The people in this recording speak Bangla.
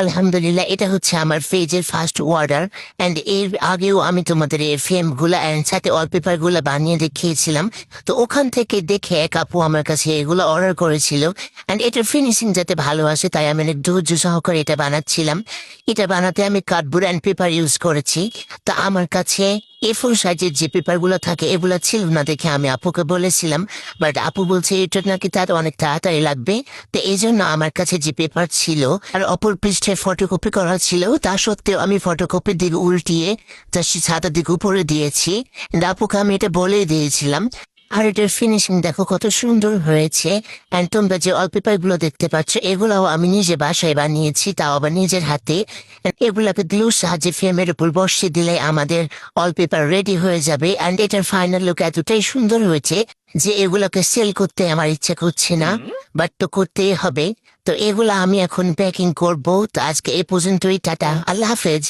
আলহামদুলিল্লাহ, এটা হচ্ছে আমার পেজের ফার্স্ট অর্ডার। অ্যান্ড এর আগেও আমি তোমাদের এই ফ্রেমগুলো অ্যান্ড সাথে ওয়ালপেপারগুলো বানিয়ে দেখিয়েছিলাম। তো ওখান থেকে দেখে এক আপু আমার কাছে এগুলো অর্ডার করেছিল। অ্যান্ড এটার ফিনিশিং যাতে ভালো আসে তাই আমি অনেক ধৈর্য সহকারে এটা বানাচ্ছিলাম। এটা বানাতে আমি কার্ডবোর্ড অ্যান্ড পেপার ইউজ করেছি। তা আমার কাছে A4 সাইজের যে পেপারগুলো থাকে এগুলো ছিল না দেখে আমি আপুকে বলেছিলাম, বাট আপু বলছে এটা নাকি তার অনেক তাড়াতাড়ি লাগবে। তো এই জন্য আমার কাছে যে পেপার ছিল আর অপর পৃষ্ঠে ফটোকপি করা ছিল, তা সত্ত্বেও আমি ফটোকপির দিকে উল্টিয়ে তার সাদার দিকে উপরে দিয়েছি। আপুকে আমি এটা বলে দিয়েছিলাম। আর এটার ফিনিশিং দেখো কত সুন্দর হয়েছে। অ্যান্ড তোমরা যে ওয়ালপেপারগুলো দেখতে পাচ্ছ এগুলাও আমি নিজে বাসায় বানিয়েছি, তাও আবার নিজের হাতে। এগুলাকে গ্লুর সাহায্যে ফ্রেমের উপর বসিয়ে দিলে আমাদের ওয়ালপেপার রেডি হয়ে যাবে। অ্যান্ড এটার ফাইনাল লুক এতটাই সুন্দর হয়েছে যে এগুলোকে সেল করতে আমার ইচ্ছা করছে না, বাট তো করতেই হবে। তো এগুলা আমি এখন প্যাকিং করবো। তো আজকে এ পর্যন্তই, টাটা, আল্লাহ হাফেজ।